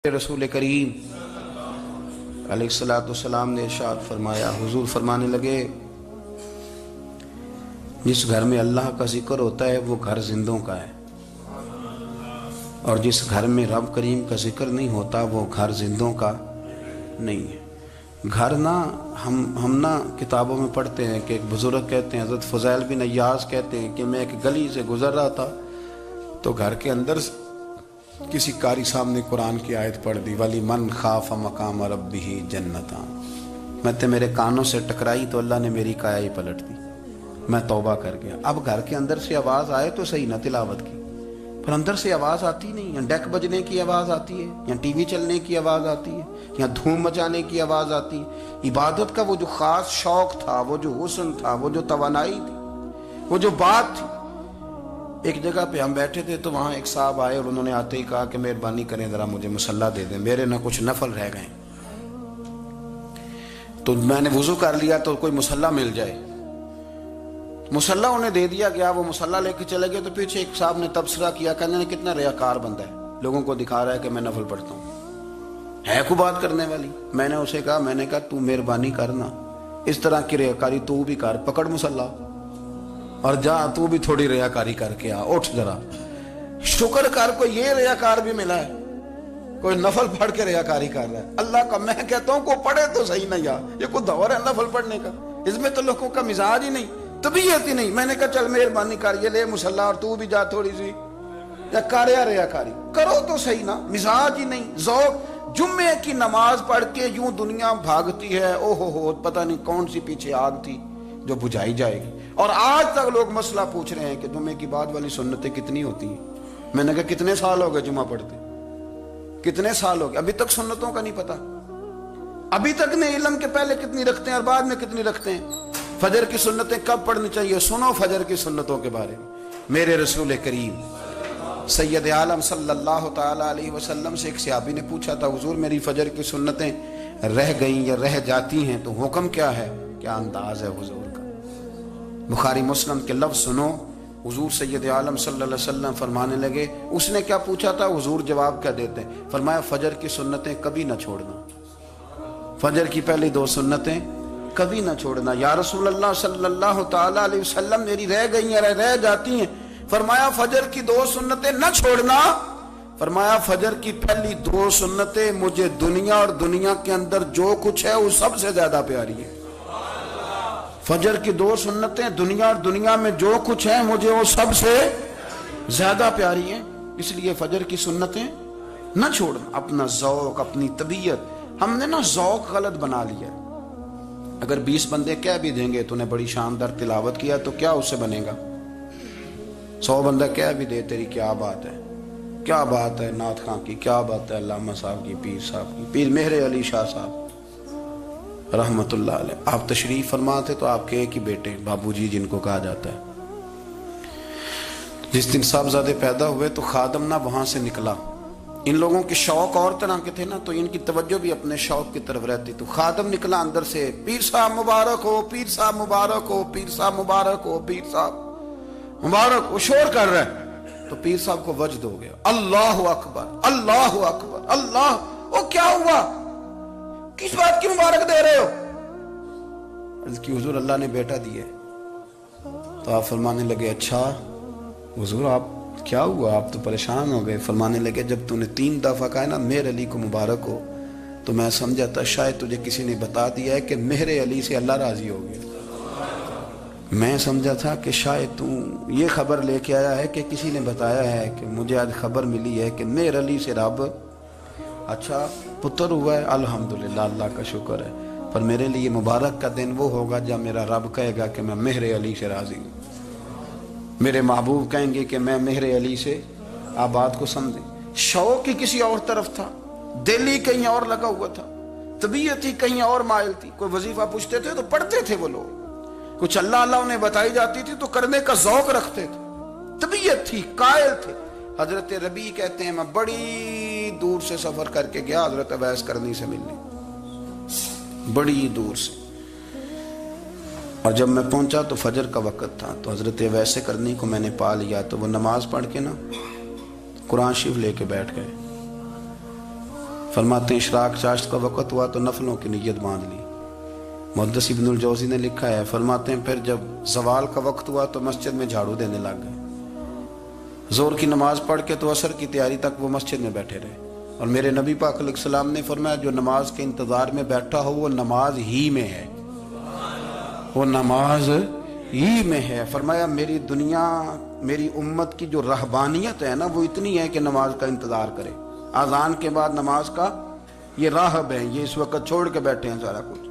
رسول کریم علیہ السلام نے ارشاد فرمایا، حضور فرمانے لگے جس گھر میں اللہ کا ذکر ہوتا ہے وہ گھر زندوں کا ہے، اور جس گھر میں رب کریم کا ذکر نہیں ہوتا وہ گھر زندوں کا نہیں ہے۔ گھر نا ہم نا کتابوں میں پڑھتے ہیں کہ ایک بزرگ کہتے ہیں، حضرت فضیل بن عیاض کہتے ہیں کہ میں ایک گلی سے گزر رہا تھا تو گھر کے اندر کسی قاری سامنے قرآن کی آیت پڑھ دی، ولی من خاف مقام ربہ جنتان، میں میرے کانوں سے ٹکرائی تو اللہ نے میری کایا ہی پلٹ دی، میں توبہ کر گیا۔ اب گھر کے اندر سے آواز آئے تو صحیح نہ تلاوت کی، پر اندر سے آواز آتی نہیں، یا ڈیک بجنے کی آواز آتی ہے، یا ٹی وی چلنے کی آواز آتی ہے، یا دھوم مچانے کی آواز آتی ہے۔ عبادت کا وہ جو خاص شوق تھا، وہ جو حسن تھا، وہ جو توانائی تھی، وہ جو بات تھی۔ ایک جگہ پہ ہم بیٹھے تھے تو وہاں ایک صاحب آئے اور انہوں نے آتے ہی کہا کہ مہربانی کریں ذرا مجھے مصلی دے دیں، میرے نہ کچھ نفل رہ گئے۔ تو میں نے وضو کر لیا تو کوئی مصلی مل جائے، مصلی انہیں دے دیا گیا، وہ مصلی لے کے چلے گئے۔ تو پیچھے ایک صاحب نے تبصرہ کیا، کہنے نے کتنا ریاکار بندہ ہے، لوگوں کو دکھا رہا ہے کہ میں نفل پڑھتا ہوں، ہے کوئی بات کرنے والی؟ میں نے اسے کہا تو مہربانی کرنا، اس طرح کی ریاکاری تو بھی کر، پکڑ مصلی اور جا تو بھی تھوڑی ریاکاری کر کے آ، اٹھ ذرا شکر کر، کوئی یہ ریاکار بھی ملا ہے، کوئی نفل پڑھ کے ریاکاری کر رہا ہے اللہ کا۔ میں کہتا ہوں کو پڑھے تو صحیح نہیں، یہ کوئی دور ہے نفل پڑھنے کا؟ اس میں تو لوگوں کا مزاج ہی نہیں، طبیعت ہی نہیں۔ میں نے کہا چل مہربانی کر، یہ لے مصلی اور تو بھی جا تھوڑی سی، یا کر یا ریاکاری کرو تو صحیح نا، مزاج ہی نہیں، ذوق۔ جمعے کی نماز پڑھ کے یوں دنیا بھاگتی ہے، او ہو پتہ نہیں کون سی پیچھے آگ تھی جو بجھائی جائے گی، اور آج تک لوگ مسئلہ پوچھ رہے ہیں کہ جمعے کی بعد والی سنتیں کتنی ہوتی ہیں۔ میں نے کہا کتنے سال ہو گئے جمعہ پڑھتے، کتنے سال ہو گئے، ابھی تک سنتوں کا نہیں پتا، ابھی تک نے علم کے پہلے کتنی رکھتے ہیں اور بعد میں کتنی رکھتے ہیں۔ فجر کی سنتیں کب پڑھنی چاہیے؟ سنو فجر کی سنتوں کے بارے میں۔ میرے رسول کریم سید عالم صلی اللہ تعالی علیہ وسلم سے ایک صحابی نے پوچھا تھا، حضور میری فجر کی سنتیں رہ گئیں یا رہ جاتی ہیں تو حکم کیا ہے؟ کیا انداز ہے حضور کا؟ بخاری مسلم کے لفظ سنو، حضور سید عالم صلی اللہ علیہ وسلم فرمانے لگے، اس نے کیا پوچھا تھا، حضور جواب کیا دیتے ہیں؟ فرمایا فجر کی سنتیں کبھی نہ چھوڑنا، فجر کی پہلی دو سنتیں کبھی نہ چھوڑنا۔ یا رسول اللہ صلی اللہ تعالی علیہ وسلم میری رہ گئی ہیں، رہ جاتی ہیں۔ فرمایا فجر کی دو سنتیں نہ چھوڑنا، فرمایا فجر کی پہلی دو سنتیں مجھے دنیا اور دنیا کے اندر جو کچھ ہے وہ سب سے زیادہ پیاری ہے۔ فجر کی دو سنتیں دنیا اور دنیا میں جو کچھ ہے مجھے وہ سب سے زیادہ پیاری ہیں، اس لیے فجر کی سنتیں نہ چھوڑنا۔ اپنا ذوق، اپنی طبیعت، ہم نے نا ذوق غلط بنا لیا ہے۔ اگر 20 بندے کہہ بھی دیں گے تو نے بڑی شاندار تلاوت کیا تو کیا اس سے بنے گا؟ 100 بندہ کہہ بھی دے تیری کیا بات ہے، کیا بات ہے نعت خاں کی، کیا بات ہے علامہ صاحب کی، پیر صاحب کی، پیر مہر علی شاہ صاحب رحمت اللہ علیہ۔ آپ تشریف فرما تھے تو آپ کے ایک ہی بیٹے بابو جی جن کو کہا جاتا ہے، جس دن صاحبزادے پیدا ہوئے تو خادم نہ وہاں سے نکلا۔ ان لوگوں کے شوق اور طرح کے تھے نا، تو ان کی توجہ بھی اپنے شوق کی طرف رہتی۔ تو خادم نکلا اندر سے، پیر صاحب مبارک ہو، پیر صاحب مبارک ہو، پیر صاحب مبارک ہو، پیر صاحب مبارک ہو، شور کر رہا ہے۔ تو پیر صاحب کو وجد ہو گیا، اللہ اکبر اللہ اکبر اللہ، وہ کیا ہوا، کس بات کی مبارک دے رہے ہو؟ عرض کی حضور اللہ نے بیٹا دیا ہے۔ تو آپ فرمانے لگے اچھا حضور آپ کیا ہوا، آپ تو پریشان ہو گئے۔ فرمانے لگے جب تو نے 3 دفعہ کہا نا مہر علی کو مبارک ہو تو میں سمجھا تھا شاید تجھے کسی نے بتا دیا ہے کہ مہر علی سے اللہ راضی ہو گیا۔ میں سمجھا تھا کہ شاید تو یہ خبر لے کے آیا ہے کہ کسی نے بتایا ہے کہ مجھے آج خبر ملی ہے کہ مہر علی سے رب اچھا پتر ہوا ہے، الحمدللہ اللہ کا شکر ہے، پر میرے لیے مبارک کا دن وہ ہوگا جب میرا رب کہے گا کہ میں مہر علی سے راضی ہوں، میرے محبوب کہیں گے کہ میں مہر علی سے۔ آپ بات کو سمجھیں، شوق ہی کسی اور طرف تھا، دل ہی کہیں اور لگا ہوا تھا، طبیعت ہی کہیں اور مائل تھی۔ کوئی وظیفہ پوچھتے تھے تو پڑھتے تھے وہ لوگ، کچھ اللہ اللہ انہیں بتائی جاتی تھی تو کرنے کا ذوق رکھتے تھے، طبیعت تھی، قائل تھے۔ حضرت ربیع کہتے ہیں میں بڑی دور سے سفر کر کے گیا حضرت اویس کرنی سے ملنے، بڑی دور سے، اور جب میں پہنچا تو فجر کا وقت تھا، تو حضرت اویس کرنی کو میں نے پا لیا، تو وہ نماز پڑھ کے نا قرآن شریف لے کے بیٹھ گئے۔ فرماتے ہیں اشراق چاشت کا وقت ہوا تو نفلوں کی نیت باندھ لی. محدث ابن الجوزی نے لکھا ہے، فرماتے ہیں پھر جب زوال کا وقت ہوا تو مسجد میں جھاڑو دینے لگ گئے. زور کی نماز پڑھ کے تو عصر کی تیاری تک وہ مسجد میں بیٹھے رہے. اور میرے نبی پاک علیہ السلام نے فرمایا جو نماز کے انتظار میں بیٹھا ہو وہ نماز ہی میں ہے، وہ نماز ہی میں ہے. فرمایا میری دنیا، میری امت کی جو رہبانیت ہے نا وہ اتنی ہے کہ نماز کا انتظار کرے. اذان کے بعد نماز کا یہ راہب ہے، یہ اس وقت چھوڑ کے بیٹھے ہیں سارا کچھ.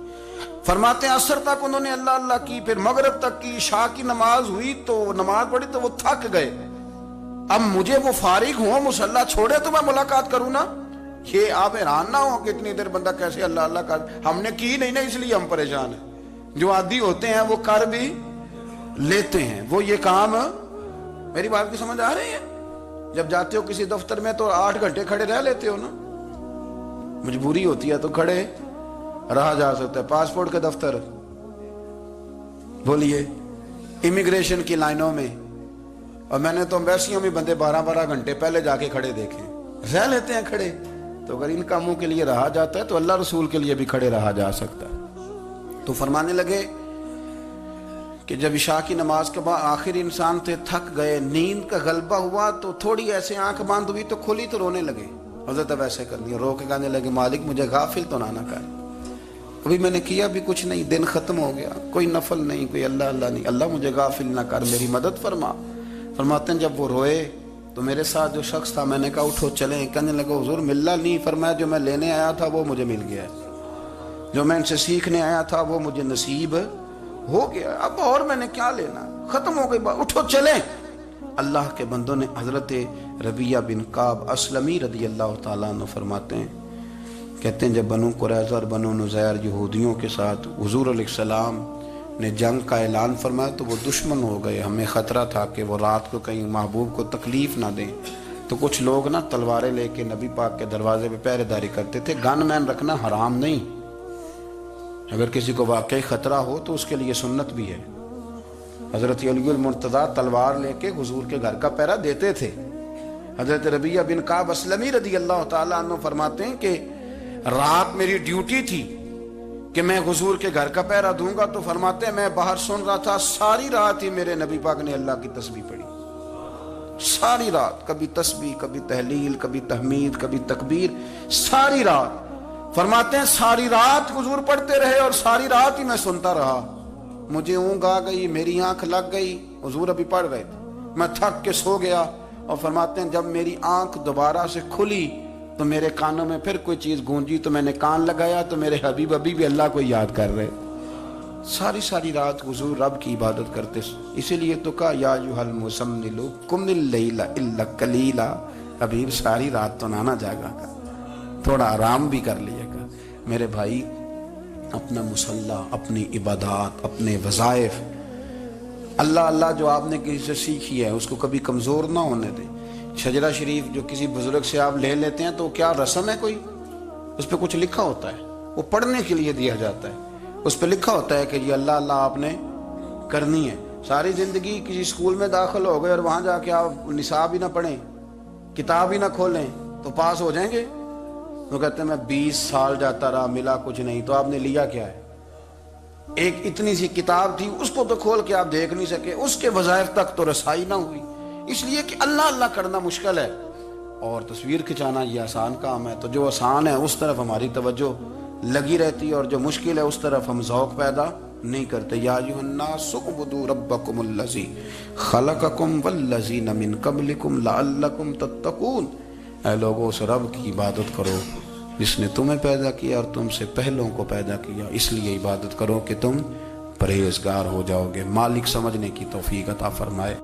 فرماتے ہیں عصر تک انہوں نے اللہ اللہ کی، پھر مغرب تک کی، عشاء کی نماز ہوئی تو نماز پڑھی تو وہ تھک گئے. اب مجھے وہ فارغ ہوں، مصلی چھوڑے تو میں ملاقات کروں نا. یہ آپ حیران نہ ہو کہ اتنی دیر بندہ کیسے اللہ اللہ کر. ہم نے کی نہیں نا اس لیے ہم پریشان ہیں. جو عادی ہوتے ہیں وہ کر بھی لیتے ہیں. وہ یہ کام، میری بات کی سمجھ آ رہی ہے؟ جب جاتے ہو کسی دفتر میں تو 8 گھنٹے کھڑے رہ لیتے ہو نا. مجبوری ہوتی ہے تو کھڑے رہا جا سکتا ہے. پاسپورٹ کے دفتر، بولیے، امیگریشن کی لائنوں میں، اور میں نے تو ایمبیسیوں میں بندے 12 گھنٹے پہلے جا کے کھڑے دیکھے، رہ لیتے ہیں کھڑے. تو اگر ان کاموں کے لیے رہا جاتا ہے تو اللہ رسول کے لیے بھی کھڑے رہا جا سکتا ہے. تو فرمانے لگے کہ جب عشاء کی نماز کے بعد آخر انسان تھے، تھک گئے، نیند کا غلبہ ہوا تو تھوڑی ایسے آنکھ بند ہوئی تو کھلی تو رونے لگے. حضرت اب ایسے کر دیا، رو کے کہنے لگے مالک مجھے غافل تو نہ کر، ابھی میں نے کیا بھی کچھ نہیں، دن ختم ہو گیا، کوئی نفل نہیں، کوئی اللہ اللہ نہیں، اللہ مجھے غافل نہ کر، میری مدد فرما. فرماتے ہیں جب وہ روئے تو میرے ساتھ جو شخص تھا میں نے کہا اٹھو چلیں. کہنے لگا حضور ملا نہیں. فرمایا جو میں لینے آیا تھا وہ مجھے مل گیا، جو میں ان سے سیکھنے آیا تھا وہ مجھے نصیب ہو گیا، اب اور میں نے کیا لینا، ختم ہو گئی بات، اٹھو چلیں. اللہ کے بندوں نے حضرت ربیہ بن کعب اسلمی رضی اللہ تعالیٰ عنہ فرماتے ہیں، کہتے ہیں جب بنو قریظہ اور بنو نذیر یہودیوں کے ساتھ حضور علیہ السلام نے جنگ کا اعلان فرمایا تو وہ دشمن ہو گئے. ہمیں خطرہ تھا کہ وہ رات کو کہیں محبوب کو تکلیف نہ دیں، تو کچھ لوگ نا تلواریں لے کے نبی پاک کے دروازے پہ پہرے داری کرتے تھے. گن مین رکھنا حرام نہیں، اگر کسی کو واقعی خطرہ ہو تو اس کے لیے سنت بھی ہے. حضرت علی المرتضیٰ تلوار لے کے حضور کے گھر کا پہرا دیتے تھے. حضرت ربیہ بن کعب اسلمی رضی اللہ تعالیٰ عنہ فرماتے ہیں کہ رات میری ڈیوٹی تھی کہ میں حضور کے گھر کا پہرا دوں گا. تو فرماتے ہیں میں باہر سن رہا تھا، ساری رات ہی میرے نبی پاک نے اللہ کی تسبیح پڑھی، ساری رات، کبھی تسبیح، کبھی تحلیل، کبھی تحمید، کبھی تکبیر، ساری رات. فرماتے ہیں ساری رات حضور پڑھتے رہے اور ساری رات ہی میں سنتا رہا. مجھے اونگ آ گئی، میری آنکھ لگ گئی، حضور ابھی پڑھ رہے تھے، میں تھک کے سو گیا. اور فرماتے ہیں جب میری آنکھ دوبارہ سے کھلی تو میرے کانوں میں پھر کوئی چیز گونجی تو میں نے کان لگایا تو میرے حبیب ابھی بھی اللہ کو یاد کر رہے. ساری رات حضور رب کی عبادت کرتے. اسی لیے تو کہا یا ایھا المزمل قم اللیل الا قلیلا، حبیب ساری رات تو نہ جاگا کر، تھوڑا آرام بھی کر لیا کر. میرے بھائی اپنا مصلی، اپنی عبادات، اپنے وظائف، اللہ اللہ جو آپ نے کسی سے سیکھی ہے اس کو کبھی کمزور نہ ہونے دیں. شجرہ شریف جو کسی بزرگ سے آپ لے لیتے ہیں تو کیا رسم ہے کوئی؟ اس پہ کچھ لکھا ہوتا ہے، وہ پڑھنے کے لیے دیا جاتا ہے. اس پہ لکھا ہوتا ہے کہ یہ اللہ اللہ آپ نے کرنی ہے. ساری زندگی کسی اسکول میں داخل ہو گئے اور وہاں جا کے آپ نصاب ہی نہ پڑھیں، کتاب ہی نہ کھولیں تو پاس ہو جائیں گے؟ وہ کہتے ہیں میں 20 سال جاتا رہا ملا کچھ نہیں. تو آپ نے لیا کیا ہے؟ ایک اتنی سی کتاب تھی، اس کو تو کھول کے آپ دیکھ نہیں سکے، اس کے وظائف تک تو رسائی نہ ہوئی. اس لیے کہ اللہ اللہ کرنا مشکل ہے اور تصویر کھچانا یہ آسان کام ہے. تو جو آسان ہے اس طرف ہماری توجہ لگی رہتی ہے اور جو مشکل ہے اس طرف ہم ذوق پیدا نہیں کرتے. یا ایھا الناس اعبدوا ربکم الذی خلقکم والذین من قبلکم لعلکم تتقون. اے لوگوں اس رب کی عبادت کرو جس نے تمہیں پیدا کیا اور تم سے پہلوں کو پیدا کیا، اس لیے عبادت کرو کہ تم پرہیزگار ہو جاؤ گے. مالک سمجھنے کی توفیق عطا فرمائے.